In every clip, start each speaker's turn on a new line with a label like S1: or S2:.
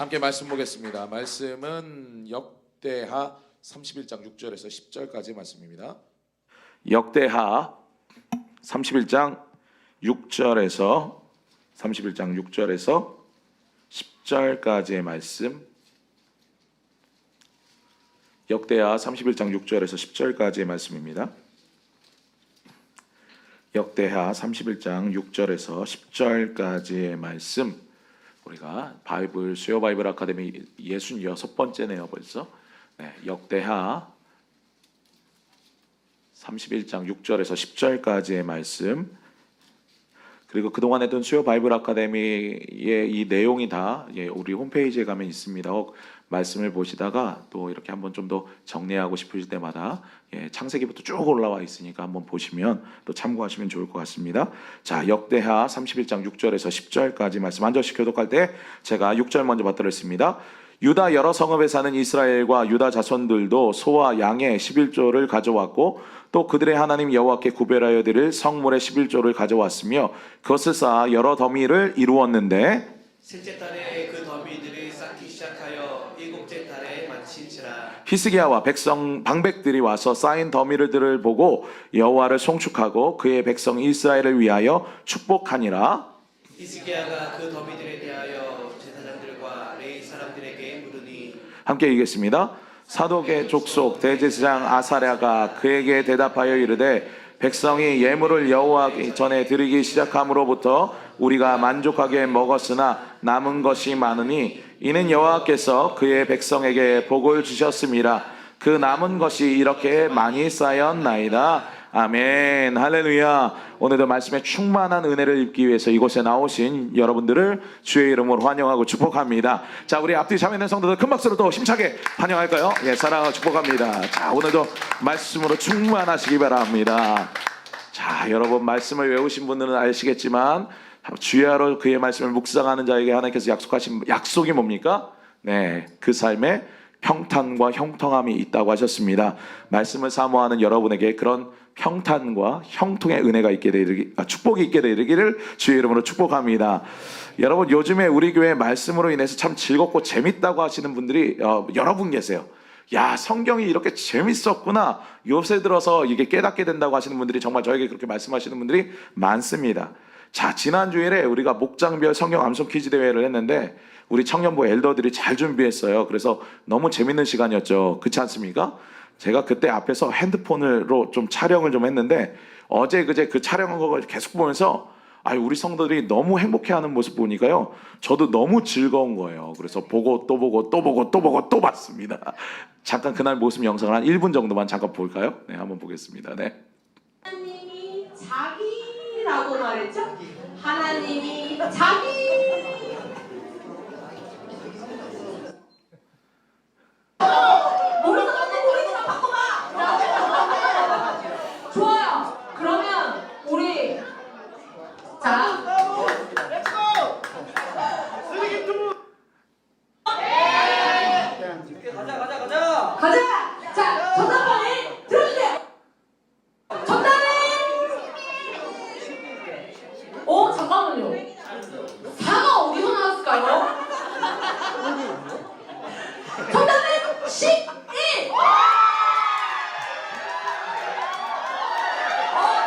S1: 함께 말씀 보겠습니다. 말씀은 역대하 31장 6절에서 10절까지 말씀입니다.
S2: 역대하 31장 6절에서 10절까지의 말씀. 역대하 31장 6절에서 10절까지의 말씀입니다. 역대하 31장 6절에서 10절까지의 말씀. 우리가 바이블 수요 바이블 아카데미 66번째네요 벌써. 역대하 31장 6절에서 10절까지의 말씀. 그리고 그동안 했던 수요 바이블 아카데미의 이 내용이 다 우리 홈페이지에 가면 있습니다. 말씀을 보시다가 또 이렇게 한번 좀 더 정리하고 싶으실 때마다 창세기부터 쭉 올라와 있으니까 한번 보시면 또 참고하시면 좋을 것 같습니다. 자, 역대하 31장 6절에서 10절까지 말씀 한 절씩 교독할 때 제가 6절 먼저 받들었습니다. 유다 여러 성읍에 사는 이스라엘과 유다 자손들도 소와 양의 11조를 가져왔고 또 그들의 하나님 여호와께 구별하여 드릴 성물의 11조를 가져왔으며 그것을 쌓아 여러 더미를 이루었는데
S3: 셋째 달에 그 더미들이 쌓기 시작하여 일곱째 달에 마친지라.
S2: 히스기야와 방백들이 와서 쌓인 더미들을 보고 여호와를 송축하고 그의 백성 이스라엘을 위하여 축복하니라.
S3: 히스기야가 그 더미들에 대하여 제사장들과 레위 사람들에게 물으니
S2: 함께 읽겠습니다. 사독의 족속 대제사장 아사랴가 그에게 대답하여 이르되 백성이 예물을 여호와 전에 드리기 시작함으로부터 우리가 만족하게 먹었으나 남은 것이 많으니 이는 여호와께서 그의 백성에게 복을 주셨음이라. 그 남은 것이 이렇게 많이 쌓였나이다. 아멘. 할렐루야. 오늘도 말씀에 충만한 은혜를 입기 위해서 이곳에 나오신 여러분들을 주의 이름으로 환영하고 축복합니다. 자, 우리 앞뒤 참여하는 성도들 큰 박수로 또 힘차게 환영할까요? 사랑하고 축복합니다. 자, 오늘도 말씀으로 충만하시기 바랍니다. 자, 여러분 말씀을 외우신 분들은 아시겠지만 주야로 그의 말씀을 묵상하는 자에게 하나님께서 약속하신 약속이 뭡니까? 그 삶에 평탄과 형통함이 있다고 하셨습니다. 말씀을 사모하는 여러분에게 그런 평탄과 형통의 은혜가 있게 되기를, 축복이 있게 되기를 주의 이름으로 축복합니다. 여러분 요즘에 우리 교회 말씀으로 인해서 참 즐겁고 재밌다고 하시는 분들이 여러 분 계세요. 야, 성경이 이렇게 재밌었구나. 요새 들어서 이게 깨닫게 된다고 하시는 분들이 정말 저에게 그렇게 말씀하시는 분들이 많습니다. 자, 지난 주일에 우리가 목장별 성경 암송 퀴즈 대회를 했는데 우리 청년부 엘더들이 잘 준비했어요. 그래서 너무 재밌는 시간이었죠. 그렇지 않습니까? 제가 그때 앞에서 핸드폰으로 좀 촬영을 좀 했는데 어제 그제 그 촬영한 걸 계속 보면서 우리 성도들이 너무 행복해하는 모습 보니까요, 저도 너무 즐거운 거예요. 그래서 보고 또 보고 또 보고 또 보고 또 봤습니다. 잠깐 그날 모습 영상을 한 1분 정도만 잠깐 볼까요? 한번 보겠습니다.
S4: 하나님이 자기라고 말했죠? 하나님이 자기. 머리도 맞는 머리지만 바꿔봐. 좋아요. 그러면 우리 자. 가자. 자, 전담반에 들어주세요. 전담에. 잠깐만요. 4가 어디서 나왔을까요? 정답은 11.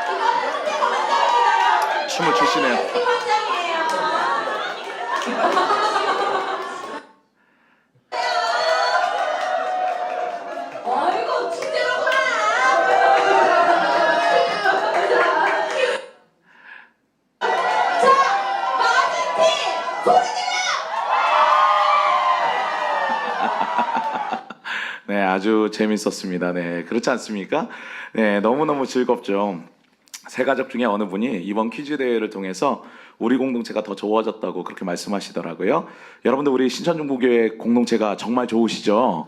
S4: 이거는 스티커 한 장입니다.
S2: 춤을 추시네요.
S4: 스티커 한 장이에요. 아이고, 축제로구나. 자, 맞은 팀 소리 질러.
S2: 아주 재밌었습니다. 그렇지 않습니까? 너무너무 즐겁죠. 세 가족 중에 어느 분이 이번 퀴즈 대회를 통해서 우리 공동체가 더 좋아졌다고 그렇게 말씀하시더라고요. 여러분들 우리 신천중부교회 공동체가 정말 좋으시죠?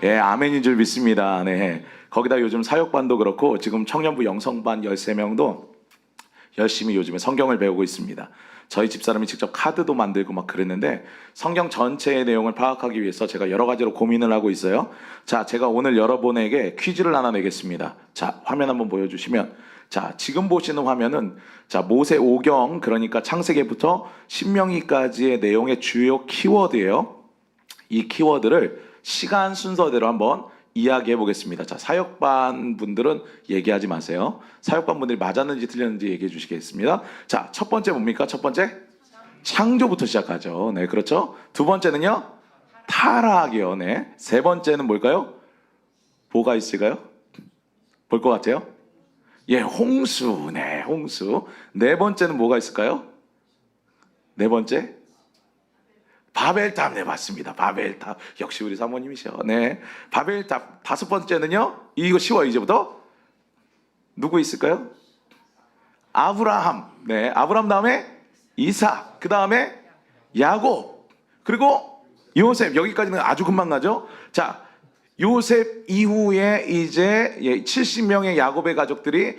S2: 아멘인 줄 믿습니다. 거기다 요즘 사역반도 그렇고 지금 청년부 영성반 13명도 열심히 요즘에 성경을 배우고 있습니다. 저희 집사람이 직접 카드도 만들고 막 그랬는데 성경 전체의 내용을 파악하기 위해서 제가 여러 가지로 고민을 하고 있어요. 자, 제가 오늘 여러분에게 퀴즈를 하나 내겠습니다. 자, 화면 한번 보여주시면, 자, 지금 보시는 화면은 자, 모세 오경, 그러니까 창세기부터 신명기까지의 내용의 주요 키워드예요. 이 키워드를 시간 순서대로 한번 이야기해 보겠습니다. 자, 사역반 분들은 얘기하지 마세요. 사역반 분들이 맞았는지 틀렸는지 얘기해 주시겠습니다. 자, 첫 번째 뭡니까? 첫 번째 창조부터 시작하죠. 네, 그렇죠. 두 번째는요, 타락이요. 네. 세 번째는 뭘까요? 뭐가 있을까요? 볼 것 같아요? 예, 홍수. 네, 홍수. 네 번째는 뭐가 있을까요? 네 번째? 바벨탑. 네, 맞습니다. 바벨탑. 역시 우리 사모님이셔. 네. 바벨탑. 다섯 번째는요? 이거 쉬워요, 이제부터. 누구 있을까요? 아브라함. 네. 아브라함 다음에 이삭. 그 다음에 야곱. 그리고 요셉. 여기까지는 아주 금방 가죠? 자, 요셉 이후에 이제 70명의 야곱의 가족들이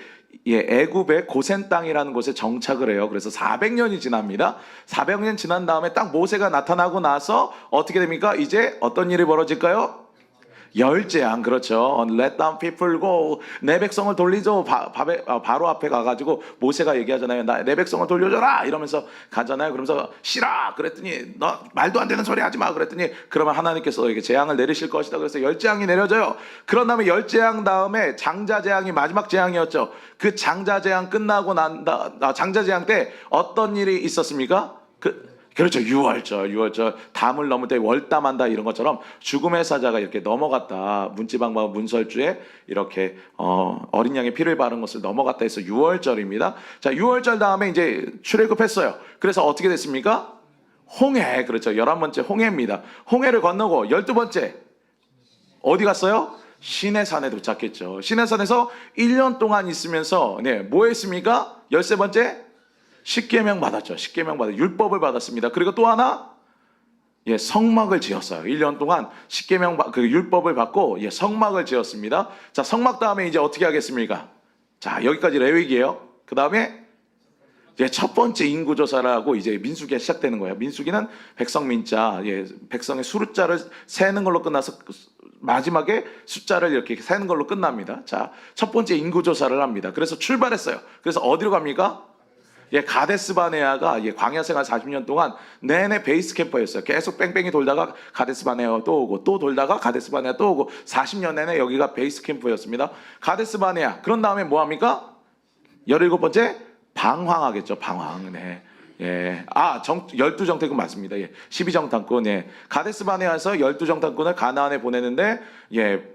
S2: 애굽의 고센 땅이라는 곳에 정착을 해요. 그래서 400년이 지납니다. 400년 지난 다음에 딱 모세가 나타나고 나서 어떻게 됩니까? 이제 어떤 일이 벌어질까요? 열재앙. 그렇죠. Let them people go. 내 백성을 돌리죠. 바로 앞에 가가지고 모세가 얘기하잖아요. 내 백성을 돌려줘라 이러면서 가잖아요. 그러면서 싫어 그랬더니 너 말도 안 되는 소리 하지 마 그랬더니 그러면 하나님께서 이게 재앙을 내리실 것이다. 그래서 열재앙이 내려져요. 그런 다음에 열재앙 다음에 장자재앙이 마지막 재앙이었죠. 그 장자재앙 끝나고 장자재앙 때 어떤 일이 있었습니까? 그렇죠. 유월절 담을 넘을 때 월담한다 이런 것처럼 죽음의 사자가 이렇게 넘어갔다. 문지방과 문설주에 이렇게 어린 양의 피를 바른 것을 넘어갔다 해서 유월절입니다. 자, 유월절 다음에 이제 출애굽했어요. 그래서 어떻게 됐습니까? 홍해. 그렇죠. 11번째 홍해입니다. 홍해를 건너고 12번째 어디 갔어요? 시내산에 도착했죠. 시내산에서 1년 동안 있으면서 뭐 했습니까? 13번째 십계명 받았죠. 십계명 받아 율법을 받았습니다. 그리고 또 하나 성막을 지었어요. 1년 동안 십계명 그 율법을 받고 성막을 지었습니다. 자, 성막 다음에 이제 어떻게 하겠습니까? 자, 여기까지 레위기예요. 그 다음에 첫 번째 인구조사라고 이제 민수기가 시작되는 거예요. 민수기는 백성 민자, 백성의 수자를 세는 걸로 끝나서 마지막에 숫자를 이렇게 세는 걸로 끝납니다. 자, 첫 번째 인구조사를 합니다. 그래서 출발했어요. 그래서 어디로 갑니까? 가데스 바네아가 광야 생활 40년 동안 내내 베이스 캠퍼였어요. 계속 뺑뺑이 돌다가 가데스 바네아 또 오고 또 돌다가 가데스 바네아 또 오고 40년 내내 여기가 베이스 캠프였습니다. 가데스 바네아. 그런 다음에 뭐 합니까? 17번째 방황하겠죠. 방황. 네. 12정탐꾼 맞습니다. 12정탐꾼. 가데스 바네아에서 12정탐꾼을 가나안에 보내는데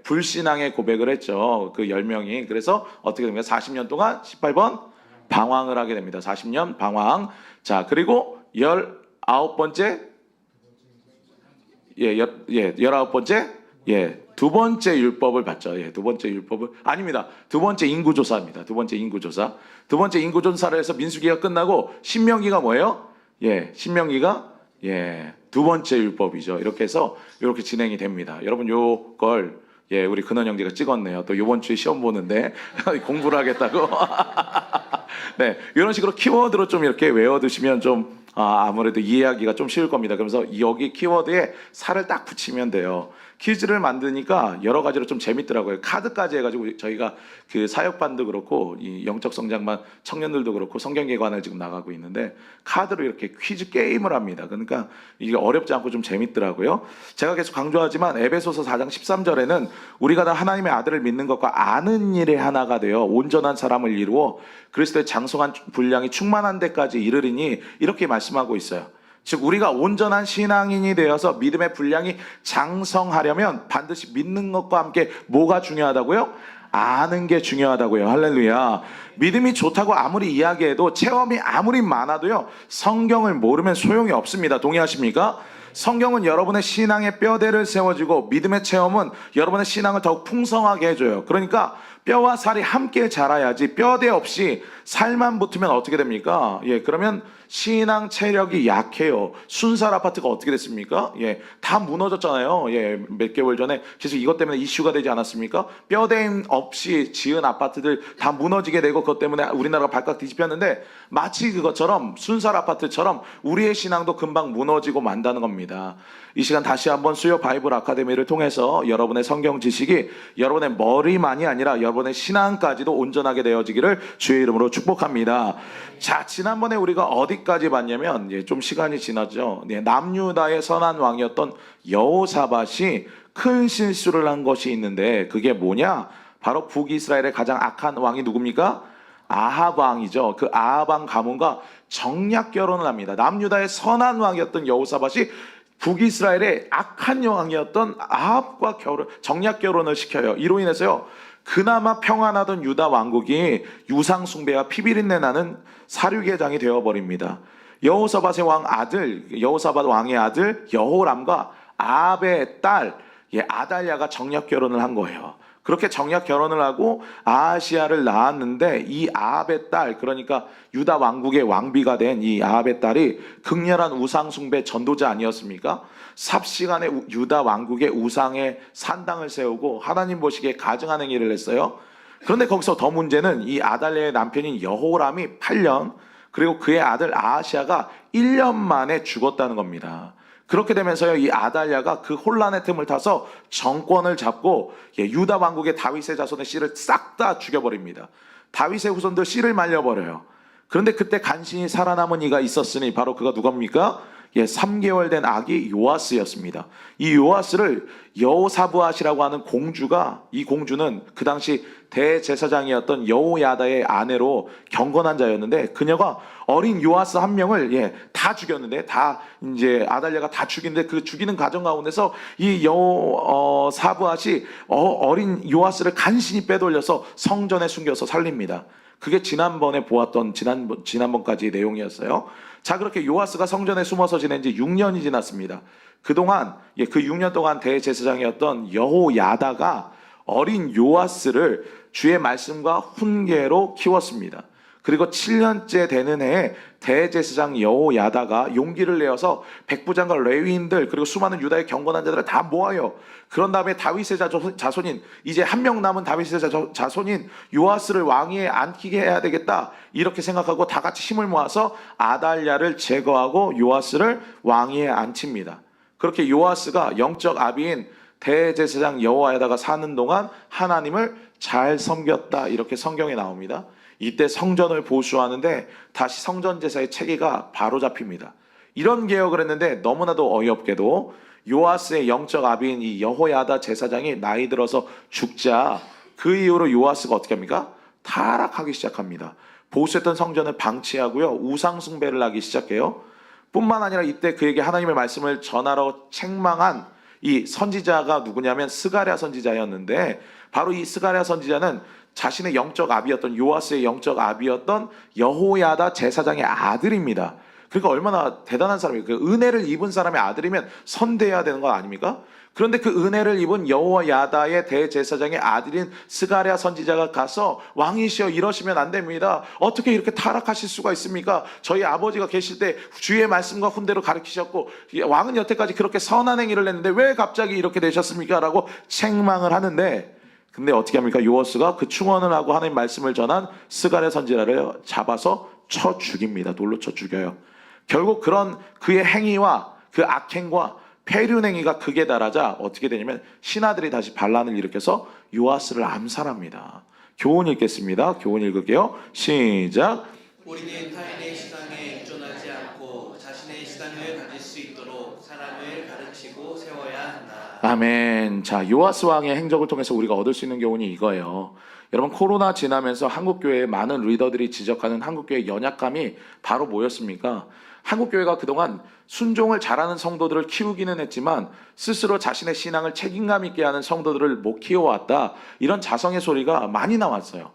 S2: 불신앙의 고백을 했죠. 그 10명이. 그래서 어떻게 됩니까? 40년 동안 18번 방황을 하게 됩니다. 40년 방황. 자, 그리고 19번째 19번째 두 번째 율법을 받죠. 두 번째 율법을 아닙니다. 두 번째 인구조사입니다. 두 번째 인구조사. 두 번째 인구조사를 해서 민수기가 끝나고 신명기가 뭐예요? 신명기가 두 번째 율법이죠. 이렇게 해서 이렇게 진행이 됩니다. 여러분 요걸 우리 근원 형제가 찍었네요. 또 이번 주에 시험 보는데 공부를 하겠다고. 네, 이런 식으로 키워드로 좀 이렇게 외워두시면 좀 아무래도 이해하기가 좀 쉬울 겁니다. 그래서 여기 키워드에 살을 딱 붙이면 돼요. 퀴즈를 만드니까 여러 가지로 좀 재밌더라고요. 카드까지 해가지고 저희가 그 사역반도 그렇고 이 영적 성장반 청년들도 그렇고 성경계관을 지금 나가고 있는데 카드로 이렇게 퀴즈 게임을 합니다. 그러니까 이게 어렵지 않고 좀 재밌더라고요. 제가 계속 강조하지만 에베소서 4장 13절에는 우리가 다 하나님의 아들을 믿는 것과 아는 일의 하나가 되어 온전한 사람을 이루어 그리스도의 장성한 분량이 충만한 데까지 이르리니 이렇게 말씀하고 있어요. 즉 우리가 온전한 신앙인이 되어서 믿음의 분량이 장성하려면 반드시 믿는 것과 함께 뭐가 중요하다고요? 아는 게 중요하다고요. 할렐루야. 믿음이 좋다고 아무리 이야기해도 체험이 아무리 많아도요 성경을 모르면 소용이 없습니다. 동의하십니까? 성경은 여러분의 신앙의 뼈대를 세워주고 믿음의 체험은 여러분의 신앙을 더욱 풍성하게 해줘요. 그러니까 뼈와 살이 함께 자라야지 뼈대 없이 살만 붙으면 어떻게 됩니까? 그러면 신앙 체력이 약해요. 순살 아파트가 어떻게 됐습니까? 다 무너졌잖아요. 몇 개월 전에 계속 이것 때문에 이슈가 되지 않았습니까? 뼈대 없이 지은 아파트들 다 무너지게 되고 그것 때문에 우리나라가 발칵 뒤집혔는데 마치 그것처럼 순살 아파트처럼 우리의 신앙도 금방 무너지고 만다는 겁니다. 이 시간 다시 한번 수요 바이블 아카데미를 통해서 여러분의 성경 지식이 여러분의 머리만이 아니라 여러분의 신앙까지도 온전하게 되어지기를 주의 이름으로 축복합니다. 자, 지난번에 우리가 어디 어디까지 봤냐면 좀 시간이 지났죠. 남유다의 선한 왕이었던 여호사밧이 큰 실수를 한 것이 있는데 그게 뭐냐? 바로 북이스라엘의 가장 악한 왕이 누굽니까? 아합 왕이죠. 그 아합 왕 가문과 정략 결혼을 합니다. 남유다의 선한 왕이었던 여호사밧이 북이스라엘의 악한 왕이었던 아합과 정략 결혼을 시켜요. 이로 인해서요, 그나마 평안하던 유다 왕국이 우상 숭배와 피비린내 나는 사륙의 장이 되어버립니다. 여호사밧 왕의 아들 여호람과 아합의 딸 아달랴가 정략 결혼을 한 거예요. 그렇게 정략 결혼을 하고 아하시야를 낳았는데 이 아합의 딸, 그러니까 유다 왕국의 왕비가 된 이 아합의 딸이 극렬한 우상 숭배 전도자 아니었습니까? 삽시간에 유다 왕국의 우상에 산당을 세우고 하나님 보시기에 가증한 행위를 했어요. 그런데 거기서 더 문제는 이 아달랴의 남편인 여호람이 8년, 그리고 그의 아들 아하시야가 1년 만에 죽었다는 겁니다. 그렇게 되면서요, 이 아달랴가 그 혼란의 틈을 타서 정권을 잡고 유다 왕국의 다윗의 자손의 씨를 싹 다 죽여버립니다. 다윗의 후손들 씨를 말려버려요. 그런데 그때 간신히 살아남은 이가 있었으니 바로 그가 누굽니까? 3개월 된 아기 요아스였습니다. 이 요아스를 여호사브앗이라고 하는 공주가, 이 공주는 그 당시 대제사장이었던 여호야다의 아내로 경건한 자였는데 그녀가 어린 요아스 한 명을 다 죽였는데, 다 이제 아달랴가 다 죽이는데 그 죽이는 과정 가운데서 이 여호사브앗이 어린 요아스를 간신히 빼돌려서 성전에 숨겨서 살립니다. 그게 지난번에 보았던 지난번까지의 내용이었어요. 자, 그렇게 요아스가 성전에 숨어서 지낸 지 6년이 지났습니다. 그동안 그 6년 동안 대제사장이었던 여호야다가 어린 요아스를 주의 말씀과 훈계로 키웠습니다. 그리고 7년째 되는 해에 대제사장 여호야다가 용기를 내어서 백부장과 레위인들 그리고 수많은 유다의 경건한 자들을 다 모아요. 그런 다음에 다윗의 자손인, 이제 한 명 남은 다윗의 자손인 요아스를 왕위에 앉히게 해야 되겠다, 이렇게 생각하고 다 같이 힘을 모아서 아달랴를 제거하고 요아스를 왕위에 앉힙니다. 그렇게 요아스가 영적 아비인 대제사장 여호야다가 사는 동안 하나님을 잘 섬겼다, 이렇게 성경에 나옵니다. 이때 성전을 보수하는데 다시 성전 제사의 체계가 바로잡힙니다. 이런 개혁을 했는데 너무나도 어이없게도 요아스의 영적 아비인 이 여호야다 제사장이 나이 들어서 죽자 그 이후로 요아스가 어떻게 합니까? 타락하기 시작합니다. 보수했던 성전을 방치하고요, 우상 숭배를 하기 시작해요. 뿐만 아니라 이때 그에게 하나님의 말씀을 전하러 책망한 이 선지자가 누구냐면 스가랴 선지자였는데, 바로 이 스가랴 선지자는 자신의 영적 아비였던 요아스의 영적 아비였던 여호야다 제사장의 아들입니다. 그러니까 얼마나 대단한 사람이에요. 그 은혜를 입은 사람의 아들이면 선대해야 되는 거 아닙니까? 그런데 그 은혜를 입은 여호야다의 대제사장의 아들인 스가랴 선지자가 가서 왕이시여 이러시면 안 됩니다. 어떻게 이렇게 타락하실 수가 있습니까? 저희 아버지가 계실 때 주의 말씀과 훈대로 가르치셨고 왕은 여태까지 그렇게 선한 행위를 했는데 왜 갑자기 이렇게 되셨습니까? 라고 책망을 하는데, 근데 어떻게 합니까? 요아스가 그 충언을 하고 하나님 말씀을 전한 스가랴 선지자를 잡아서 쳐 죽입니다. 돌로 쳐 죽여요. 결국 그런 그의 행위와 그 악행과 폐륜 행위가 극에 달하자 어떻게 되냐면 신하들이 다시 반란을 일으켜서 요아스를 암살합니다. 교훈 읽겠습니다. 교훈 읽을게요. 시작.
S3: 우리는 타인의 신앙에 의존하지 않고 자신의 신앙을 가질 수 있도록 사람을 가르치고 세워야 한다.
S2: 아멘. 자, 요아스 왕의 행적을 통해서 우리가 얻을 수 있는 교훈이 이거예요. 여러분, 코로나 지나면서 한국교회의 많은 리더들이 지적하는 한국교회의 연약감이 바로 뭐였습니까? 한국교회가 그동안 순종을 잘하는 성도들을 키우기는 했지만 스스로 자신의 신앙을 책임감 있게 하는 성도들을 못 키워왔다, 이런 자성의 소리가 많이 나왔어요.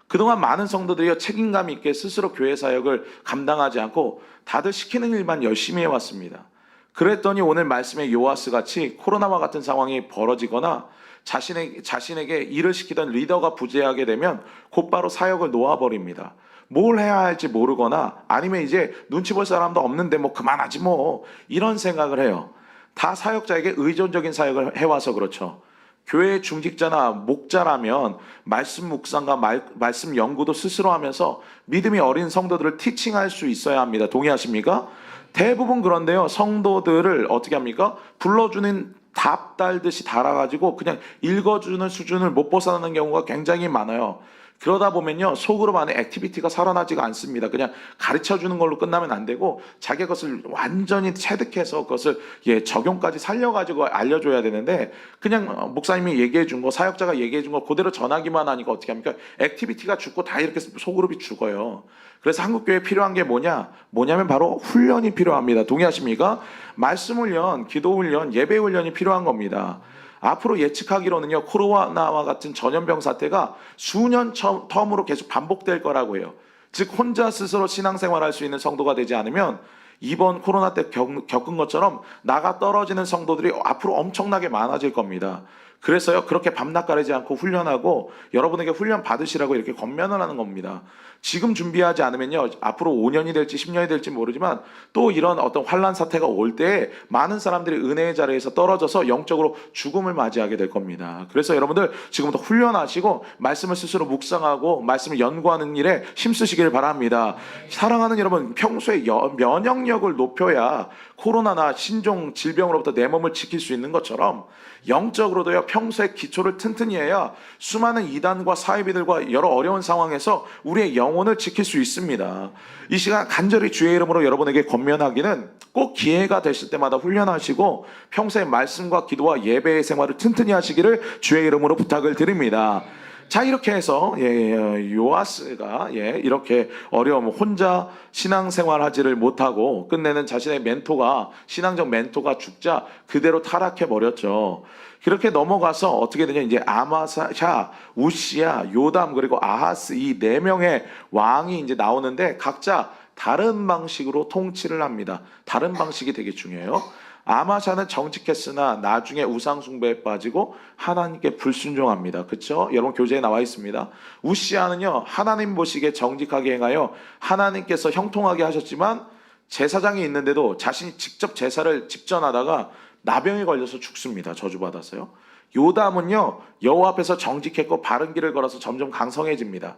S2: 그동안 많은 성도들이 책임감 있게 스스로 교회 사역을 감당하지 않고 다들 시키는 일만 열심히 해왔습니다. 그랬더니 오늘 말씀의 요아스 같이 코로나와 같은 상황이 벌어지거나 자신에게 일을 시키던 리더가 부재하게 되면 곧바로 사역을 놓아버립니다. 뭘 해야 할지 모르거나 아니면 이제 눈치 볼 사람도 없는데 뭐 그만하지 뭐, 이런 생각을 해요. 다 사역자에게 의존적인 사역을 해와서 그렇죠. 교회의 중직자나 목자라면 말씀 묵상과 말씀 연구도 스스로 하면서 믿음이 어린 성도들을 티칭할 수 있어야 합니다. 동의하십니까? 대부분 그런데요, 성도들을 어떻게 합니까? 불러주는 답 달듯이 달아가지고 그냥 읽어주는 수준을 못 벗어나는 경우가 굉장히 많아요. 그러다 보면요 소그룹 안에 액티비티가 살아나지가 않습니다. 그냥 가르쳐 주는 걸로 끝나면 안 되고 자기 것을 완전히 체득해서 그것을 적용까지 살려가지고 알려줘야 되는데 그냥 목사님이 얘기해 준 거, 사역자가 얘기해 준 거 그대로 전하기만 하니까 어떻게 합니까? 액티비티가 죽고 다 이렇게 소그룹이 죽어요. 그래서 한국교회에 필요한 게 뭐냐면 바로 훈련이 필요합니다. 동의하십니까? 말씀 훈련, 기도 훈련, 예배 훈련이 필요한 겁니다. 앞으로 예측하기로는요 코로나와 같은 전염병 사태가 수년 텀으로 계속 반복될 거라고 해요. 즉 혼자 스스로 신앙생활할 수 있는 성도가 되지 않으면 이번 코로나 때 겪은 것처럼 나가 떨어지는 성도들이 앞으로 엄청나게 많아질 겁니다. 그래서요 그렇게 밤낮 가리지 않고 훈련하고 여러분에게 훈련 받으시라고 이렇게 권면을 하는 겁니다. 지금 준비하지 않으면요 앞으로 5년이 될지 10년이 될지 모르지만 또 이런 어떤 환난 사태가 올 때 많은 사람들이 은혜의 자리에서 떨어져서 영적으로 죽음을 맞이하게 될 겁니다. 그래서 여러분들 지금부터 훈련하시고 말씀을 스스로 묵상하고 말씀을 연구하는 일에 힘쓰시길 바랍니다. 사랑하는 여러분, 평소에 면역력을 높여야 코로나나 신종 질병으로부터 내 몸을 지킬 수 있는 것처럼 영적으로도요 평소에 기초를 튼튼히 해야 수많은 이단과 사이비들과 여러 어려운 상황에서 우리의 영혼을 지킬 수 있습니다. 이 시간 간절히 주의 이름으로 여러분에게 권면하기는 꼭 기회가 되실 때마다 훈련하시고 평소에 말씀과 기도와 예배의 생활을 튼튼히 하시기를 주의 이름으로 부탁을 드립니다. 자 이렇게 해서 요아스가 이렇게 어려움 혼자 신앙생활하지를 못하고 끝내는 자신의 멘토가 신앙적 멘토가 죽자 그대로 타락해 버렸죠. 그렇게 넘어가서 어떻게 되냐 이제 아마샤, 우시야, 요담 그리고 아하스 이 네 명의 왕이 이제 나오는데 각자 다른 방식으로 통치를 합니다. 다른 방식이 되게 중요해요. 아마샤는 정직했으나 나중에 우상 숭배에 빠지고 하나님께 불순종합니다. 그렇죠? 여러분 교재에 나와 있습니다. 우시아는요 하나님 보시기에 정직하게 행하여 하나님께서 형통하게 하셨지만 제사장이 있는데도 자신이 직접 제사를 집전하다가 나병에 걸려서 죽습니다. 저주받아서요. 요담은요 여호와 앞에서 정직했고 바른 길을 걸어서 점점 강성해집니다.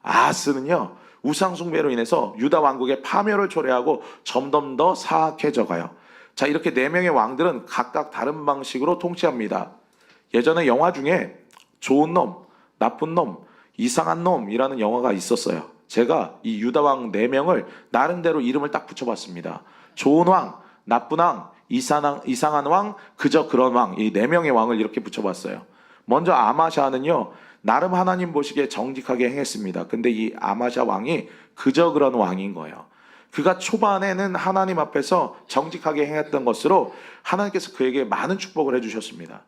S2: 아하스는요 우상 숭배로 인해서 유다 왕국의 파멸을 초래하고 점점 더 사악해져 가요. 자 이렇게 네 명의 왕들은 각각 다른 방식으로 통치합니다. 예전에 영화 중에 좋은 놈, 나쁜 놈, 이상한 놈이라는 영화가 있었어요. 제가 이 유다 왕 네 명을 나름대로 이름을 딱 붙여봤습니다. 좋은 왕, 나쁜 왕, 이상한 왕, 그저 그런 왕, 이 네 명의 왕을 이렇게 붙여봤어요. 먼저 아마샤는요 나름 하나님 보시기에 정직하게 행했습니다. 근데 이 아마샤 왕이 그저 그런 왕인 거예요. 그가 초반에는 하나님 앞에서 정직하게 행했던 것으로 하나님께서 그에게 많은 축복을 해주셨습니다.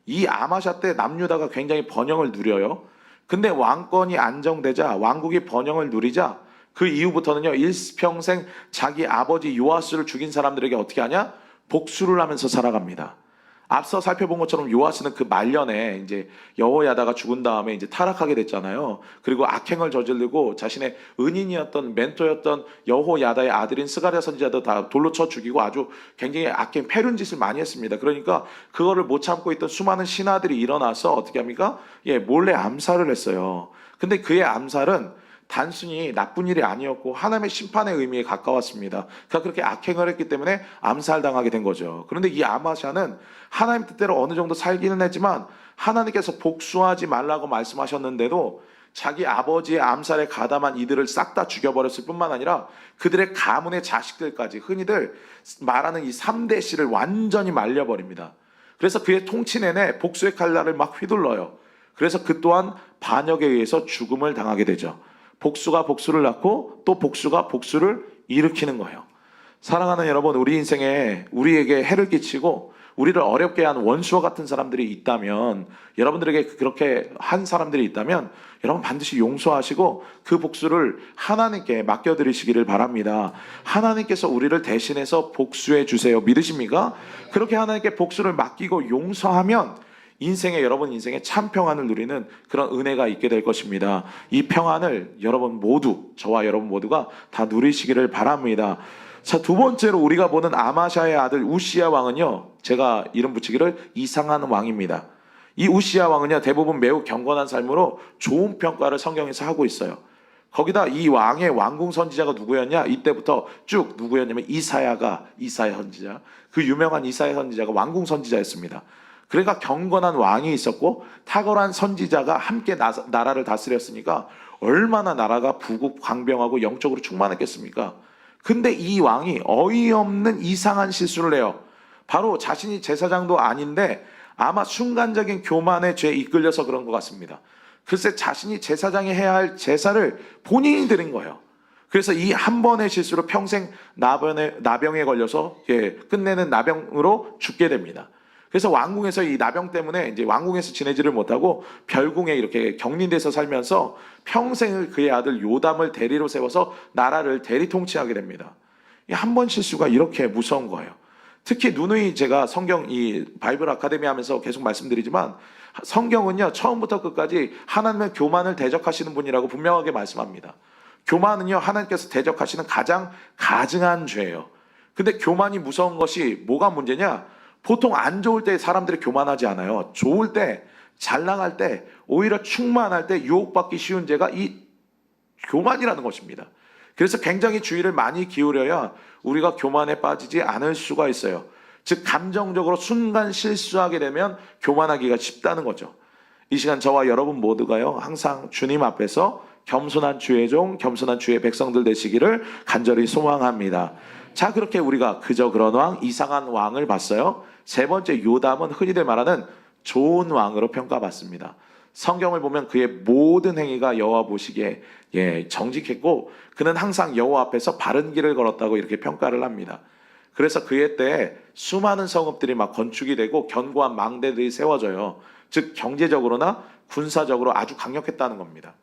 S2: 이 아마샤 때 남유다가 굉장히 번영을 누려요. 근데 왕권이 안정되자 왕국이 번영을 누리자 그 이후부터는요 일평생 자기 아버지 요아스를 죽인 사람들에게 어떻게 하냐? 복수를 하면서 살아갑니다. 앞서 살펴본 것처럼 요아스는 그 말년에 이제 여호야다가 죽은 다음에 이제 타락하게 됐잖아요. 그리고 악행을 저지르고 자신의 은인이었던 멘토였던 여호야다의 아들인 스가랴 선지자도 다 돌로 쳐 죽이고 아주 굉장히 악행 패륜 짓을 많이 했습니다. 그러니까 그거를 못 참고 있던 수많은 신하들이 일어나서 어떻게 합니까? 몰래 암살을 했어요. 근데 그의 암살은 단순히 나쁜 일이 아니었고 하나님의 심판의 의미에 가까웠습니다. 그가 그렇게 악행을 했기 때문에 암살당하게 된 거죠. 그런데 이 아마샤는 하나님 뜻대로 어느 정도 살기는 했지만 하나님께서 복수하지 말라고 말씀하셨는데도 자기 아버지의 암살에 가담한 이들을 싹 다 죽여버렸을 뿐만 아니라 그들의 가문의 자식들까지 흔히들 말하는 이 3대 씨를 완전히 말려버립니다. 그래서 그의 통치 내내 복수의 칼날을 막 휘둘러요. 그래서 그 또한 반역에 의해서 죽음을 당하게 되죠. 복수가 복수를 낳고 또 복수가 복수를 일으키는 거예요. 사랑하는 여러분, 우리 인생에 우리에게 해를 끼치고 우리를 어렵게 한 원수와 같은 사람들이 있다면, 여러분들에게 그렇게 한 사람들이 있다면 여러분 반드시 용서하시고 그 복수를 하나님께 맡겨드리시기를 바랍니다. 하나님께서 우리를 대신해서 복수해 주세요. 믿으십니까? 그렇게 하나님께 복수를 맡기고 용서하면 여러분 인생에 참 평안을 누리는 그런 은혜가 있게 될 것입니다. 이 평안을 여러분 모두, 저와 여러분 모두가 다 누리시기를 바랍니다. 자, 두 번째로 우리가 보는 아마샤의 아들 우시야 왕은요, 제가 이름 붙이기를 이상한 왕입니다. 이 우시야 왕은요 대부분 매우 경건한 삶으로 좋은 평가를 성경에서 하고 있어요. 거기다 이 왕의 왕궁 선지자가 누구였냐? 이때부터 쭉 누구였냐면 이사야 선지자. 그 유명한 이사야 선지자가 왕궁 선지자였습니다. 그러니까 경건한 왕이 있었고 탁월한 선지자가 함께 나라를 다스렸으니까 얼마나 나라가 부국 강병하고 영적으로 충만했겠습니까? 근데 이 왕이 어이없는 이상한 실수를 해요. 바로 자신이 제사장도 아닌데 아마 순간적인 교만의 죄에 이끌려서 그런 것 같습니다. 글쎄 자신이 제사장이 해야 할 제사를 본인이 드린 거예요. 그래서 이 한 번의 실수로 평생 나병에 걸려서 끝내는 나병으로 죽게 됩니다. 그래서 왕궁에서 이 나병 때문에 이제 왕궁에서 지내지를 못하고 별궁에 이렇게 격린돼서 살면서 평생을 그의 아들 요담을 대리로 세워서 나라를 대리 통치하게 됩니다. 이 한 번 실수가 이렇게 무서운 거예요. 특히 누누이 제가 성경 이 바이블 아카데미 하면서 계속 말씀드리지만 성경은요 처음부터 끝까지 하나님의 교만을 대적하시는 분이라고 분명하게 말씀합니다. 교만은요 하나님께서 대적하시는 가장 가증한 죄예요. 근데 교만이 무서운 것이 뭐가 문제냐? 보통 안 좋을 때 사람들이 교만하지 않아요. 좋을 때, 잘 나갈 때, 오히려 충만할 때 유혹받기 쉬운 죄가 이 교만이라는 것입니다. 그래서 굉장히 주의를 많이 기울여야 우리가 교만에 빠지지 않을 수가 있어요. 즉 감정적으로 순간 실수하게 되면 교만하기가 쉽다는 거죠. 이 시간 저와 여러분 모두가요 항상 주님 앞에서 겸손한 주의 종, 겸손한 주의 백성들 되시기를 간절히 소망합니다. 자, 그렇게 우리가 그저 그런 왕, 이상한 왕을 봤어요. 세 번째 요담은 흔히들 말하는 좋은 왕으로 평가받습니다. 성경을 보면 그의 모든 행위가 여호와 보시기에 정직했고 그는 항상 여호와 앞에서 바른 길을 걸었다고 이렇게 평가를 합니다. 그래서 그의 때에 수많은 성읍들이 막 건축이 되고 견고한 망대들이 세워져요. 즉 경제적으로나 군사적으로 아주 강력했다는 겁니다.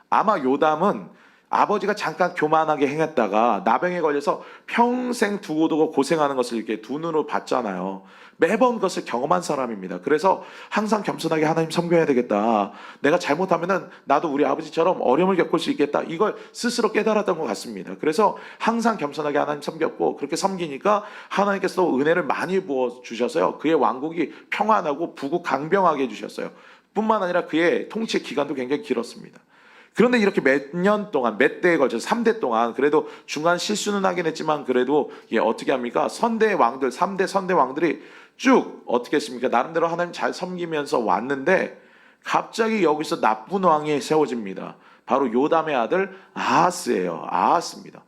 S2: 아마 요담은 아버지가 잠깐 교만하게 행했다가 나병에 걸려서 평생 두고두고 고생하는 것을 이렇게 두 눈으로 봤잖아요. 매번 그것을 경험한 사람입니다. 그래서 항상 겸손하게 하나님 섬겨야 되겠다. 내가 잘못하면은 나도 우리 아버지처럼 어려움을 겪을 수 있겠다. 이걸 스스로 깨달았던 것 같습니다. 그래서 항상 겸손하게 하나님 섬겼고 그렇게 섬기니까 하나님께서 은혜를 많이 부어 주셔서요. 그의 왕국이 평안하고 부국 강병하게 해주셨어요. 뿐만 아니라 그의 통치 기간도 굉장히 길었습니다. 그런데 이렇게 몇 년 동안, 몇 대에 걸쳐서 3대 동안 그래도 중간 실수는 하긴 했지만 그래도 어떻게 합니까? 선대 왕들, 3대 선대 왕들이 쭉 어떻게 했습니까? 나름대로 하나님 잘 섬기면서 왔는데 갑자기 여기서 나쁜 왕이 세워집니다. 바로 요담의 아들 아하스예요. 아하스입니다.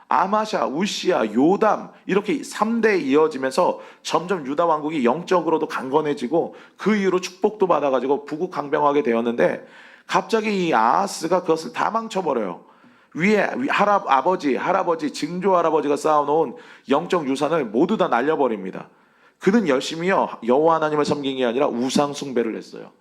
S2: 아마샤, 우시야, 요담 이렇게 3대에 이어지면서 점점 유다 왕국이 영적으로도 강건해지고 그 이후로 축복도 받아가지고 부국 강병하게 되었는데 갑자기 이 아하스가 그것을 다 망쳐버려요. 위에 아버지, 할아버지, 증조 할아버지가 쌓아놓은 영적 유산을 모두 다 날려버립니다. 그는 열심히요 여호와 하나님을 섬긴 게 아니라 우상 숭배를 했어요.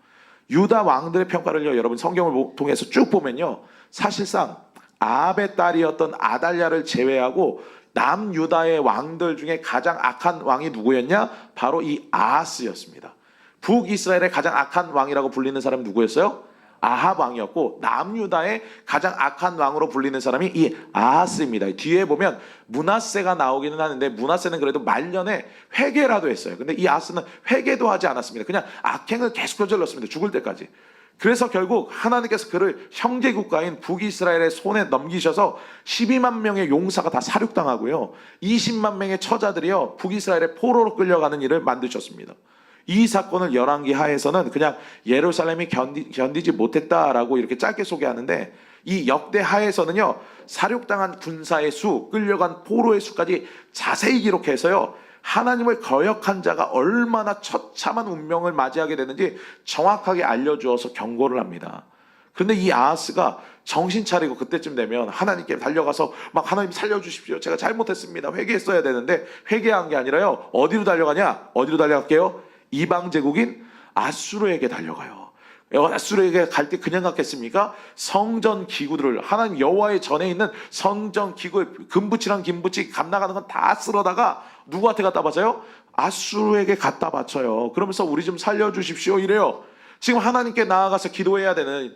S2: 유다 왕들의 평가를요 여러분 성경을 통해서 쭉 보면요 사실상 아합의 딸이었던 아달랴를 제외하고 남유다의 왕들 중에 가장 악한 왕이 누구였냐? 바로 이 아하스였습니다. 북이스라엘의 가장 악한 왕이라고 불리는 사람이 누구였어요? 아합 왕이었고 남유다의 가장 악한 왕으로 불리는 사람이 이 아하스입니다. 뒤에 보면 므낫세가 나오기는 하는데 므낫세는 그래도 말년에 회개라도 했어요. 근데 이 아하스는 회개도 하지 않았습니다. 그냥 악행을 계속 저질렀습니다. 죽을 때까지. 그래서 결국 하나님께서 그를 형제 국가인 북이스라엘의 손에 넘기셔서 12만 명의 용사가 다 사륙당하고요 20만 명의 처자들이요 북이스라엘의 포로로 끌려가는 일을 만드셨습니다. 이 사건을 열왕기 하에서는 그냥 예루살렘이 견디지 못했다라고 이렇게 짧게 소개하는데 이 역대 하에서는요 사륙당한 군사의 수, 끌려간 포로의 수까지 자세히 기록해서요 하나님을 거역한 자가 얼마나 처참한 운명을 맞이하게 되는지 정확하게 알려주어서 경고를 합니다. 그런데 이 아하스가 정신 차리고 그때쯤 되면 하나님께 달려가서 막 하나님 살려주십시오. 제가 잘못했습니다. 회개했어야 되는데 회개한 게 아니라요. 어디로 달려가냐? 어디로 달려갈게요? 이방 제국인 아수르에게 달려가요. 아수르에게 갈 때 그냥 갔겠습니까? 성전 기구들을 하나님 여호와의 전에 있는 성전 기구 금붙이랑 김붙이 감나가는 건 다 쓸어다가 누구한테 갖다 바쳐요? 아수르에게 갖다 바쳐요. 그러면서 우리 좀 살려주십시오 이래요. 지금 하나님께 나아가서 기도해야 되는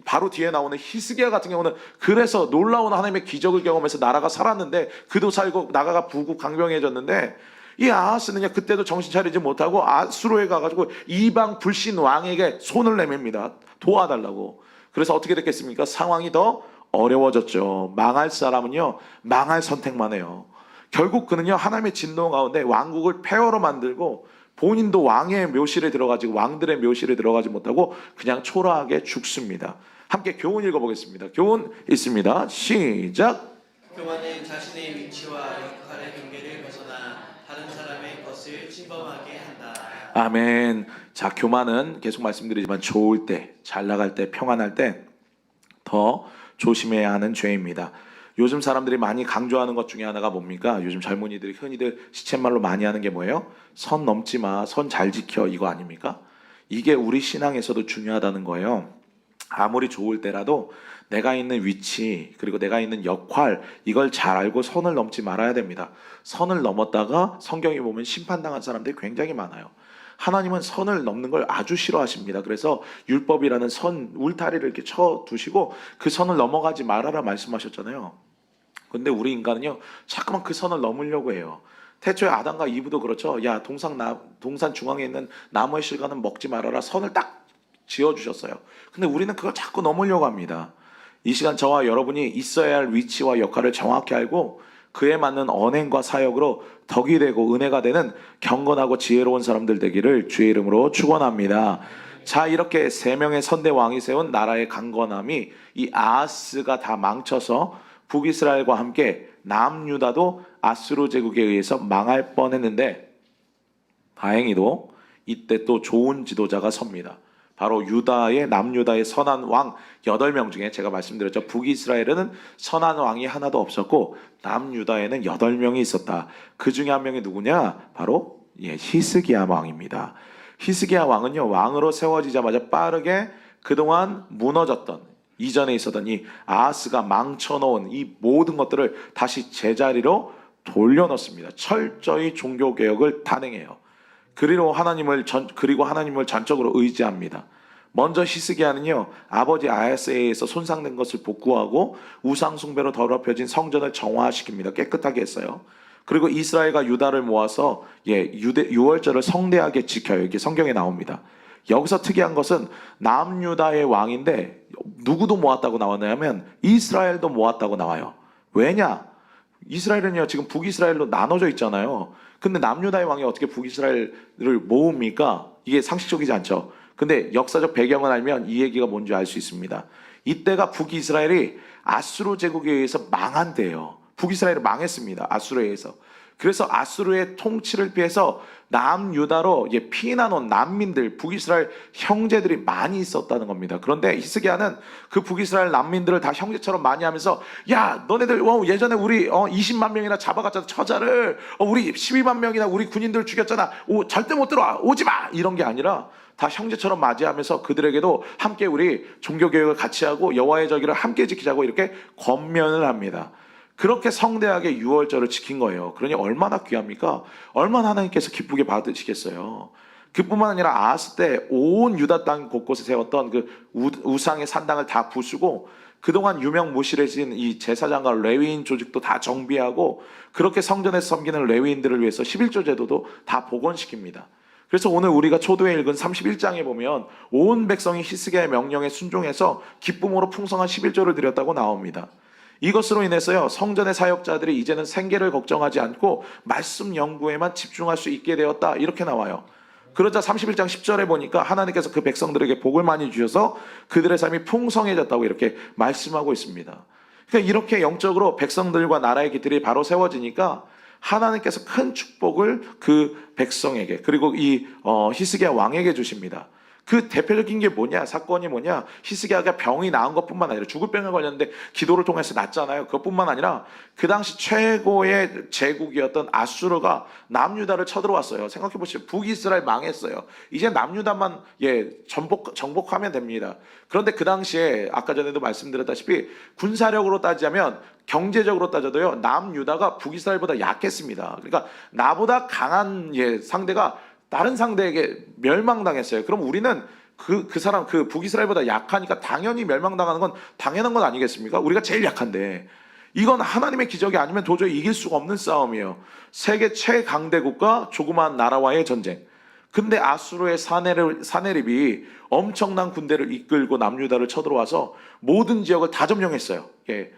S2: 바로 뒤에 나오는 히스기야 같은 경우는 그래서 놀라운 하나님의 기적을 경험해서 나라가 살았는데 그도 살고 나라가 부국 강병해졌는데 이 아하스는요 그때도 정신 차리지 못하고 아수르에 가가지고 이방 불신 왕에게 손을 내밉니다. 도와달라고. 그래서 어떻게 됐겠습니까? 상황이 더 어려워졌죠. 망할 사람은요 망할 선택만 해요. 결국 그는요 하나님의 진노 가운데 왕국을 폐허로 만들고 본인도 왕의 묘실에 들어가지 왕들의 묘실에 들어가지 못하고 그냥 초라하게 죽습니다. 함께 교훈 읽어보겠습니다. 교훈 있습니다. 시작.
S3: 교만은 자신의 위치와 역할의 경계를 벗어나 다른 사람의 것을 침범하게 한다.
S2: 아멘. 자, 교만은 계속 말씀드리지만 좋을 때, 잘 나갈 때, 평안할 때 더 조심해야 하는 죄입니다. 요즘 사람들이 많이 강조하는 것 중에 하나가 뭡니까? 요즘 젊은이들이 흔히들 시쳇말로 많이 하는 게 뭐예요? 선 넘지 마, 선 잘 지켜, 이거 아닙니까? 이게 우리 신앙에서도 중요하다는 거예요. 아무리 좋을 때라도 내가 있는 위치 그리고 내가 있는 역할 이걸 잘 알고 선을 넘지 말아야 됩니다. 선을 넘었다가 성경에 보면 심판당한 사람들이 굉장히 많아요. 하나님은 선을 넘는 걸 아주 싫어하십니다. 그래서 율법이라는 선 울타리를 이렇게 쳐 두시고 그 선을 넘어가지 말아라 말씀하셨잖아요. 근데 우리 인간은요 자꾸만 그 선을 넘으려고 해요. 태초에 아담과 이브도 그렇죠. 야, 동산 중앙에 있는 나무의 실과는 먹지 말아라 선을 딱 지어주셨어요. 근데 우리는 그걸 자꾸 넘으려고 합니다. 이 시간 저와 여러분이 있어야 할 위치와 역할을 정확히 알고 그에 맞는 언행과 사역으로 덕이 되고 은혜가 되는 경건하고 지혜로운 사람들 되기를 주의 이름으로 축원합니다. 자, 이렇게 세 명의 선대 왕이 세운 나라의 강건함이 이 아하스가 다 망쳐서 북이스라엘과 함께 남유다도 아수르 제국에 의해서 망할 뻔했는데 다행히도 이때 또 좋은 지도자가 섭니다. 바로 남유다의 선한 왕 8명 중에 제가 말씀드렸죠. 북이스라엘에는 선한 왕이 하나도 없었고 남유다에는 8명이 있었다. 그 중에 한 명이 누구냐? 바로 히스기야 왕입니다. 히스기야 왕은요 왕으로 세워지자마자 빠르게 그동안 무너졌던 이전에 있었던 이 아하스가 망쳐놓은 이 모든 것들을 다시 제자리로 돌려놓습니다. 철저히 종교개혁을 단행해요. 그리고 하나님을 전적으로 의지합니다. 먼저 히스기야는요 아버지 아하스에 의해서 손상된 것을 복구하고 우상 숭배로 더럽혀진 성전을 정화시킵니다. 깨끗하게 했어요. 그리고 이스라엘과 유다를 모아서 유월절을 성대하게 지켜요. 이게 성경에 나옵니다. 여기서 특이한 것은 남유다의 왕인데 누구도 모았다고 나왔냐면 이스라엘도 모았다고 나와요. 왜냐? 이스라엘은요 지금 북이스라엘로 나눠져 있잖아요. 근데 남유다의 왕이 어떻게 북이스라엘을 모읍니까? 이게 상식적이지 않죠. 근데 역사적 배경을 알면 이 얘기가 뭔지 알 수 있습니다. 이때가 북이스라엘이 아수르 제국에 의해서 망한 때예요. 북이스라엘이 망했습니다. 아수르에 의해서. 그래서 아수르의 통치를 피해서 남유다로 피난 온 난민들, 북이스라엘 형제들이 많이 있었다는 겁니다. 그런데 히스기야는 그 북이스라엘 난민들을 다 형제처럼 많이 하면서 야, 너네들 예전에 우리 20만 명이나 잡아갔잖아. 처자를 우리 12만 명이나 우리 군인들 죽였잖아. 절대 못 들어와. 오지 마. 이런 게 아니라 다 형제처럼 맞이하면서 그들에게도 함께 우리 종교개혁을 같이 하고 여호와의 절기를 함께 지키자고 이렇게 권면을 합니다. 그렇게 성대하게 유월절을 지킨 거예요. 그러니 얼마나 귀합니까? 얼마나 하나님께서 기쁘게 받으시겠어요. 그뿐만 아니라 아하스 때 온 유다 땅 곳곳에 세웠던 그 우상의 산당을 다 부수고 그동안 유명무실해진 이 제사장과 레위인 조직도 다 정비하고 그렇게 성전에서 섬기는 레위인들을 위해서 11조 제도도 다 복원시킵니다. 그래서 오늘 우리가 초도에 읽은 31장에 보면 온 백성이 히스기야의 명령에 순종해서 기쁨으로 풍성한 11조를 드렸다고 나옵니다. 이것으로 인해서요 성전의 사역자들이 이제는 생계를 걱정하지 않고 말씀 연구에만 집중할 수 있게 되었다 이렇게 나와요. 그러자 31장 10절에 보니까 하나님께서 그 백성들에게 복을 많이 주셔서 그들의 삶이 풍성해졌다고 이렇게 말씀하고 있습니다. 그러니까 이렇게 영적으로 백성들과 나라의 기틀이 바로 세워지니까 하나님께서 큰 축복을 그 백성에게 그리고 이 히스기야 왕에게 주십니다. 그 대표적인 게 뭐냐? 사건이 뭐냐? 히스기야가 병이 나은 것뿐만 아니라 죽을 병에 걸렸는데 기도를 통해서 낫잖아요. 그것뿐만 아니라 그 당시 최고의 제국이었던 아수르가 남유다를 쳐들어왔어요. 생각해 보시죠. 북이스라엘 망했어요. 이제 남유다만 정복하면 됩니다. 그런데 그 당시에 아까 전에도 말씀드렸다시피 군사력으로 따지자면 경제적으로 따져도요 남유다가 북이스라엘보다 약했습니다. 그러니까 나보다 강한 상대가 다른 상대에게 멸망당했어요. 그럼 우리는 그 북이스라엘보다 약하니까 당연히 멸망당하는 건 당연한 건 아니겠습니까? 우리가 제일 약한데 이건 하나님의 기적이 아니면 도저히 이길 수가 없는 싸움이에요. 세계 최강대국과 조그마한 나라와의 전쟁. 근데 아수르의 사네립이 엄청난 군대를 이끌고 남유다를 쳐들어와서 모든 지역을 다 점령했어요. 예.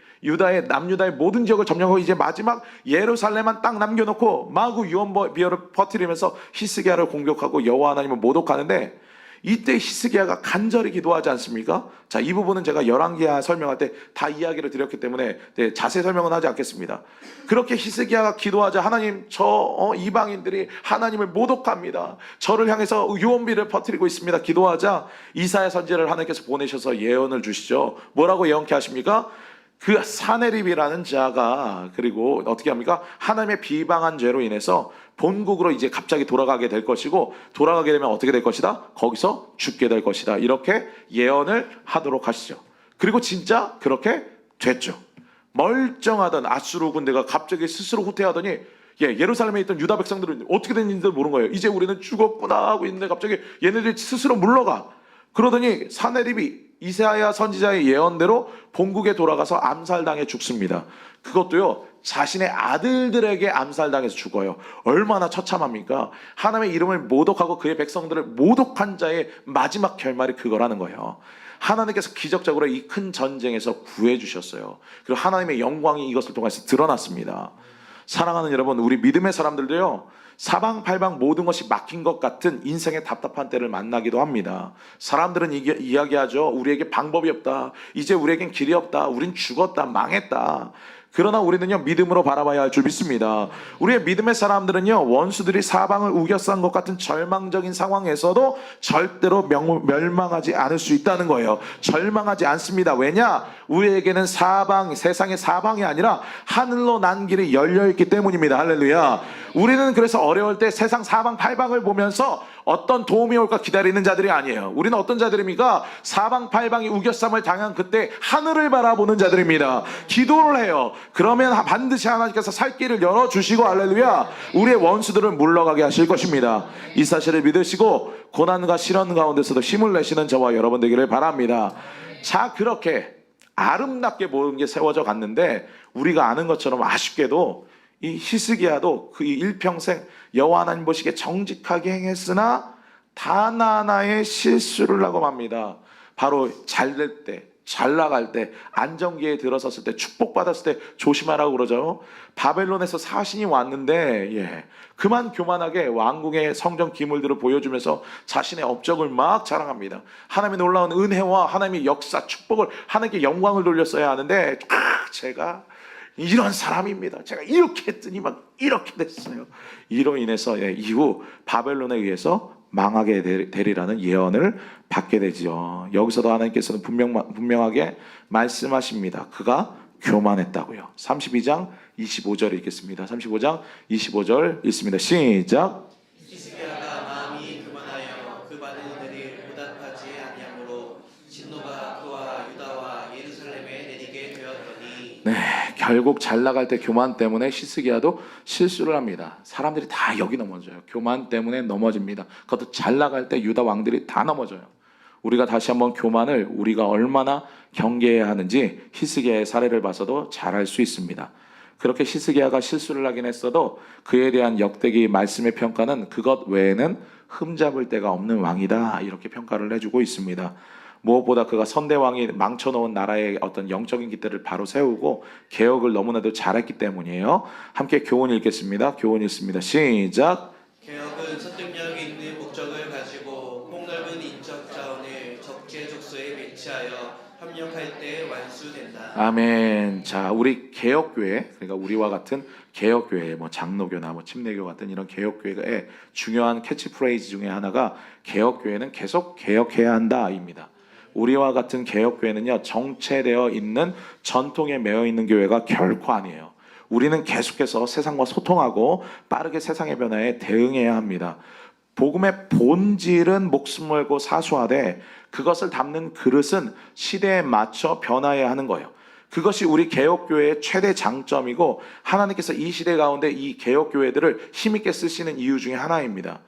S2: 남유다의 모든 지역을 점령하고 이제 마지막 예루살렘만 딱 남겨놓고 마구 유언비어를 퍼뜨리면서 히스기야를 공격하고 여호와 하나님을 모독하는데, 이때 히스기야가 간절히 기도하지 않습니까? 자, 이 부분은 제가 열왕기하 설명할 때 다 이야기를 드렸기 때문에 자세히 설명은 하지 않겠습니다. 그렇게 히스기야가 기도하자 하나님, 이방인들이 하나님을 모독합니다. 저를 향해서 유언비를 퍼뜨리고 있습니다. 기도하자 이사야 선지자를 하나님께서 보내셔서 예언을 주시죠. 뭐라고 예언케 하십니까? 그 사네립이라는 자가, 그리고 어떻게 합니까? 하나님의 비방한 죄로 인해서 본국으로 이제 갑자기 돌아가게 될 것이고, 돌아가게 되면 어떻게 될 것이다? 거기서 죽게 될 것이다. 이렇게 예언을 하도록 하시죠. 그리고 진짜 그렇게 됐죠. 멀쩡하던 아수르 군대가 갑자기 스스로 후퇴하더니, 예루살렘에 있던 유다 백성들은 어떻게 됐는지도 모르는 거예요. 이제 우리는 죽었구나 하고 있는데 갑자기 얘네들이 스스로 물러가. 그러더니 사네립이 이사야 선지자의 예언대로 본국에 돌아가서 암살당해 죽습니다. 그것도요, 자신의 아들들에게 암살당해서 죽어요. 얼마나 처참합니까? 하나님의 이름을 모독하고 그의 백성들을 모독한 자의 마지막 결말이 그거라는 거예요. 하나님께서 기적적으로 이 큰 전쟁에서 구해 주셨어요. 그리고 하나님의 영광이 이것을 통해서 드러났습니다. 사랑하는 여러분, 우리 믿음의 사람들도요, 사방팔방 모든 것이 막힌 것 같은 인생의 답답한 때를 만나기도 합니다. 사람들은 이야기하죠. 우리에게 방법이 없다. 이제 우리에겐 길이 없다. 우린 죽었다. 망했다. 그러나 우리는요, 믿음으로 바라봐야 할 줄 믿습니다. 우리의 믿음의 사람들은요, 원수들이 사방을 우겨싼 것 같은 절망적인 상황에서도 절대로 멸망하지 않을 수 있다는 거예요. 절망하지 않습니다. 왜냐? 우리에게는 세상의 사방이 아니라 하늘로 난 길이 열려있기 때문입니다. 할렐루야. 우리는 그래서 어려울 때 세상 사방팔방을 보면서 어떤 도움이 올까 기다리는 자들이 아니에요. 우리는 어떤 자들입니까? 사방팔방이 우겨쌈을 당한 그때 하늘을 바라보는 자들입니다. 기도를 해요. 그러면 반드시 하나님께서 살 길을 열어주시고, 할렐루야, 우리의 원수들을 물러가게 하실 것입니다. 이 사실을 믿으시고 고난과 시련 가운데서도 힘을 내시는 저와 여러분 되기를 바랍니다. 자, 그렇게 아름답게 모든 게 세워져 갔는데, 우리가 아는 것처럼 아쉽게도 이 히스기야도 그 일평생 여호와 하나님 보시기에 정직하게 행했으나 단 하나의 실수를 하고 맙니다. 바로 잘 될 때, 잘 나갈 때, 안정기에 들어섰을 때, 축복받았을 때 조심하라고 그러죠. 바벨론에서 사신이 왔는데 그만 교만하게 왕궁의 성전 기물들을 보여주면서 자신의 업적을 막 자랑합니다. 하나님의 놀라운 은혜와 하나님의 역사, 축복을, 하나님께 영광을 돌렸어야 하는데, 제가 이런 사람입니다. 제가 이렇게 했더니 막 이렇게 됐어요. 이로 인해서 이후 바벨론에 의해서 망하게 되리라는 예언을 받게 되죠. 여기서도 하나님께서는 분명하게 말씀하십니다. 그가 교만했다고요. 32장 25절 읽겠습니다. 35장 25절 읽습니다. 시작.
S3: 히스기야가 마음이 교만하여 그 받은 은혜를 보답하지 아니하므로 진노가 그와 유다와 예루살렘에 내리게 되었더니.
S2: 결국 잘 나갈 때 교만 때문에 히스기야도 실수를 합니다. 사람들이 다 여기 넘어져요. 교만 때문에 넘어집니다. 그것도 잘 나갈 때 유다 왕들이 다 넘어져요. 우리가 다시 한번 교만을 우리가 얼마나 경계해야 하는지 히스기야의 사례를 봐서도 잘 알 수 있습니다. 그렇게 히스기야가 실수를 하긴 했어도 그에 대한 역대기 말씀의 평가는 그것 외에는 흠잡을 데가 없는 왕이다, 이렇게 평가를 해주고 있습니다. 무엇보다 그가 선대왕이 망쳐놓은 나라의 어떤 영적인 기대를 바로 세우고 개혁을 너무나도 잘했기 때문이에요. 함께 교훈 읽겠습니다. 교훈 읽습니다. 시작.
S3: 개혁은 설득력 있는 목적을 가지고 폭넓은 인적 자원을 적재적소에 배치하여 협력할 때 완수된다.
S2: 아멘. 자, 우리 개혁교회, 그러니까 우리와 같은 개혁교회, 장로교나 침례교 같은 이런 개혁교회의 중요한 캐치프레이즈 중에 하나가 개혁교회는 계속 개혁해야 한다입니다. 우리와 같은 개혁교회는요, 정체되어 있는 전통에 매여 있는 교회가 결코 아니에요. 우리는 계속해서 세상과 소통하고 빠르게 세상의 변화에 대응해야 합니다. 복음의 본질은 목숨 걸고 사수하되 그것을 담는 그릇은 시대에 맞춰 변화해야 하는 거예요. 그것이 우리 개혁교회의 최대 장점이고 하나님께서 이 시대 가운데 이 개혁교회들을 힘있게 쓰시는 이유 중에 하나입니다.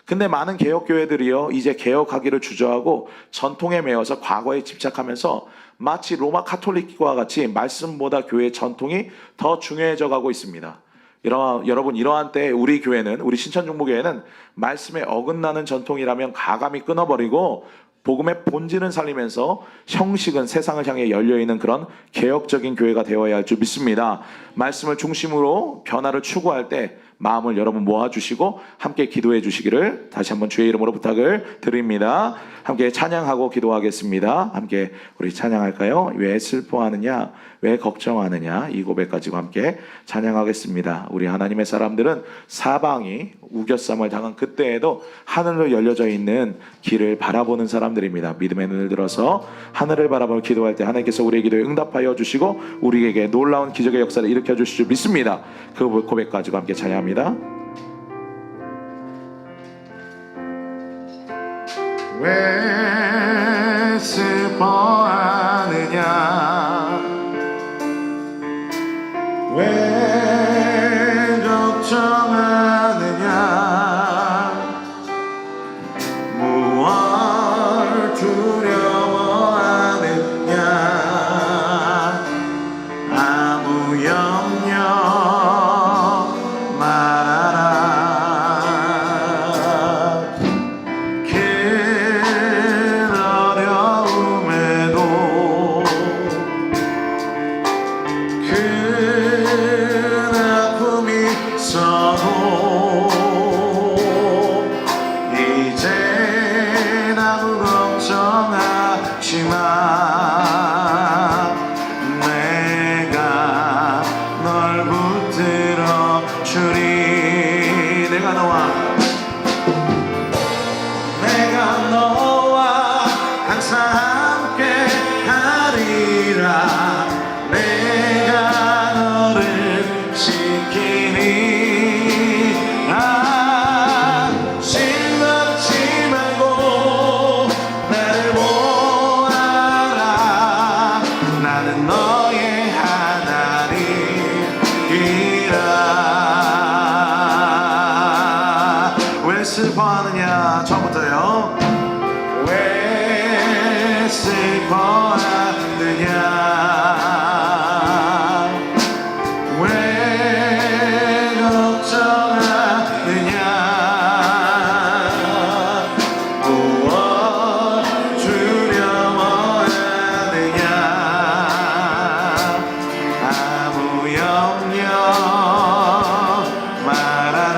S2: 근데 많은 개혁교회들이요, 이제 개혁하기를 주저하고 전통에 매여서 과거에 집착하면서 마치 로마 카톨릭과 같이 말씀보다 교회의 전통이 더 중요해져 가고 있습니다. 여러분 이러한 때 우리 교회는, 우리 신천중보교회는 말씀에 어긋나는 전통이라면 가감히 끊어버리고 복음의 본질은 살리면서 형식은 세상을 향해 열려있는 그런 개혁적인 교회가 되어야 할 줄 믿습니다. 말씀을 중심으로 변화를 추구할 때 마음을 여러분 모아주시고 함께 기도해 주시기를 다시 한번 주의 이름으로 부탁을 드립니다. 함께 찬양하고 기도하겠습니다. 함께 우리 찬양할까요? 왜 슬퍼하느냐, 왜 걱정하느냐, 이 고백 가지고 함께 찬양하겠습니다. 우리 하나님의 사람들은 사방이 우겨쌈을 당한 그때에도 하늘로 열려져 있는 길을 바라보는 사람들입니다. 믿음의 눈을 들어서 하늘을 바라보며 기도할 때 하나님께서 우리의 기도에 응답하여 주시고 우리에게 놀라운 기적의 역사를 일으켜 주실 줄 믿습니다. 그 고백 가지고 함께 찬양합니다.
S5: 왜 슬퍼하느냐, 왜 걱정하느냐, 무엇 두려워하느냐, 아무 염려 말아라. 슬퍼하느냐, 처음부터요. 왜 슬퍼하느냐, 왜 걱정하느냐, 무엇 두려워하느냐, 아무 염려 말아라.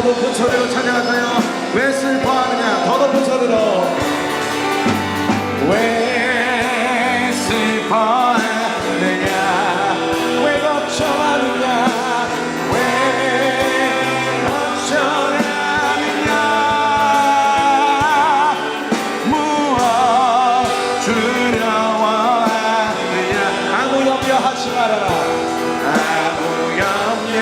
S5: 높은 소리로 찬양할까요? 왜 슬퍼하느냐, 더 높은 소리로. 왜 슬퍼하느냐, 왜 걱정하느냐, 왜 걱정하느냐, 무엇 두려워하느냐, 아무 염려하지 말아라. 아무 염려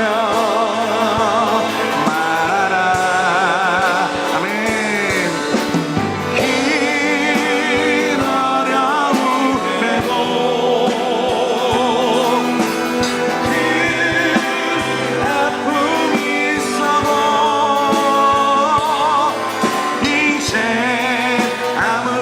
S5: 아무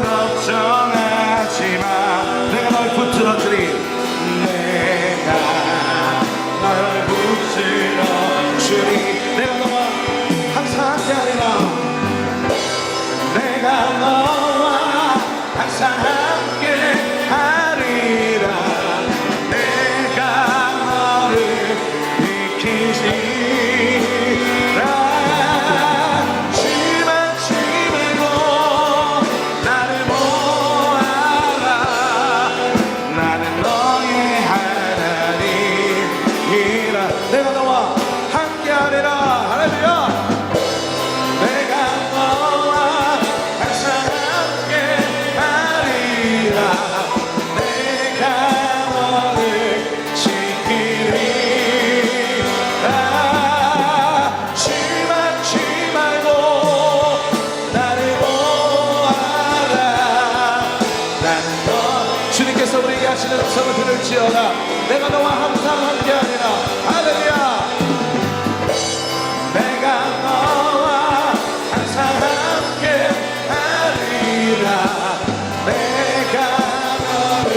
S5: 내가 너와 함께하리라. 할렐루야. 내가 너와 항상 함께하리라. 내가 너를 지키리라. 실망치 말고 나를 보아라. 나는 너. 주님께서 우리에게 하시는 음성을 들을지어다. 내가 너와 항상 함께하리라. 할렐루야. 내가 너와 항상 함께하리라. 내가 너를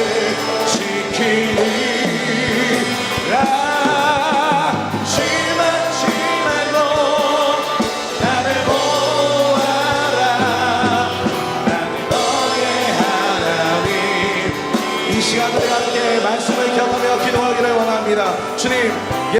S5: 지키리라. 실망치 말고 나를 보아라. 나는 너의 하나님. 이 시간 우리 함께 말씀을 경험하며 기도하기를 원합니다. 주님.